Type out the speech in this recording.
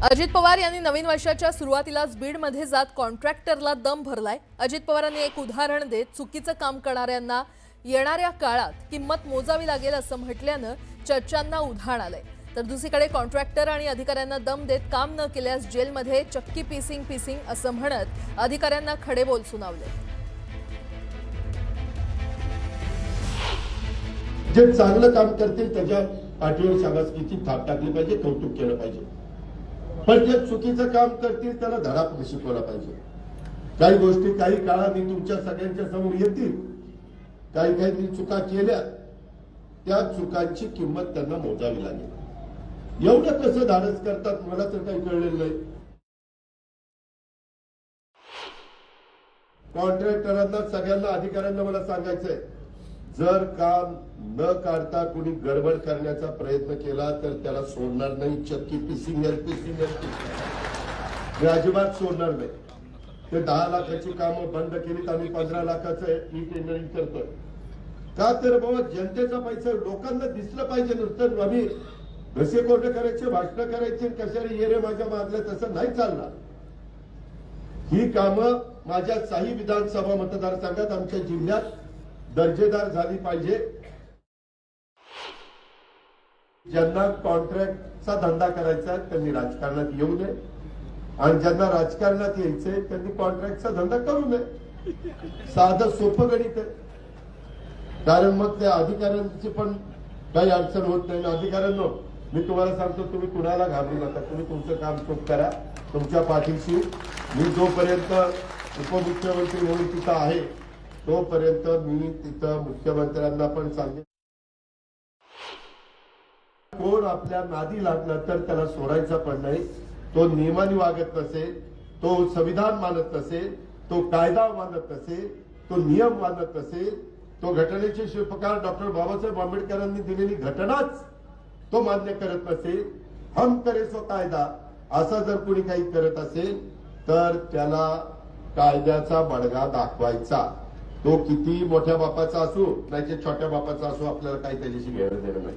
अजित पवार यांनी नवीन वर्षाच्या सुरुवातीलाच बीडमध्ये जात कॉन्ट्रॅक्टरला दम भरलाय। अजित पवारांनी एक उदाहरण देत चुकीचं काम करणाऱ्यांना येणाऱ्या काळात किंमत मोजावी लागेल असं म्हटल्यानं चर्चांना उधाण आलंय। तर दुसरीकडे कॉन्ट्रॅक्टर आणि अधिकाऱ्यांना दम देत काम न केल्यास जेलमध्ये चक्की पीसिंग असं म्हणत अधिकाऱ्यांना खडेबोल सुनावले। जे चांगलं काम करतील त्याच्या पाठीवर शाबासकीची थाप टाकली पाहिजे, कौतुक केलं पाहिजे। पण जे चुकीचं काम करतील त्याला धडापण शिकवला पाहिजे। काही गोष्टी काही काळाने तुमच्या सगळ्यांच्या समोर येतील। काही चुका केल्या, त्या चुकांची किंमत त्यांना मोजावी लागेल। एवढं कसं धाडस करतात मला तर काही कळलेलं नाही। कॉन्ट्रॅक्टरांना सगळ्यांना अधिकाऱ्यांना मला सांगायचंय, जर काम न काढता कोणी गडबड करण्याचा प्रयत्न केला तर त्याला सोडणार नाही। चक्की पीसिंग अजिबात सोडणार नाही। ते 10 लाखाची कामं बंद केलीत, आम्ही 15 लाखाचं ई टेंडरिंग करतोय। का तर बाबा जनतेचा पैसा लोकांना दिसलं पाहिजे। नुसतं आम्ही घसे कोरडे करायचे, भाषण करायचे, कशाला ये रे माझ्या मागल्या, तसं नाही चालणार। ही कामं माझ्या 6 विधानसभा मतदारसंघात आमच्या जिल्ह्यात दर्जेदार झाली पाहिजे। ज्यांना कॉन्ट्रॅक्टचा धंदा करायचा त्यांनी राजकारणात येऊ नये, आणि ज्यांना राजकारणात यायचंय त्यांनी कॉन्ट्रॅक्टचा धंदा करू नये। साधं सोपं गणित आहे। कारण मग त्या अधिकाऱ्यांची पण काही अडचण होत नाही। अधिकाऱ्यांनो, मी तुम्हाला सांगतो, तुम्ही कुणाला घाबरू नका। तुम्ही तुमचं काम चूक करा, तुमच्या पाठीशी मी जोपर्यंत उपमुख्यमंत्री म्हणून तिथं आहे तोपर्यंत मी तिथं मुख्यमंत्र्यांना पण सांगेन, कोण आपल्या नादी लागला तर त्याला सोडायचा पण नाही। तो नियमाने वागत नसेल, तो संविधान मानत नसेल, तो कायदा मानत नसेल, तो नियम मानत नसेल, तो घटनेचे शिल्पकार डॉक्टर बाबासाहेब आंबेडकरांनी दिलेली घटनाच तो मान्य करत नसेल, हम करे सो कायदा असं जर कोणी काही करत असेल तर त्याला कायद्याचा बडगा दाखवायचा। तो किती मोठ्या बापाचा असो नाही छोट्या बापाचा असो, आपल्याला काही त्याच्याशी घेणं देणं नाही।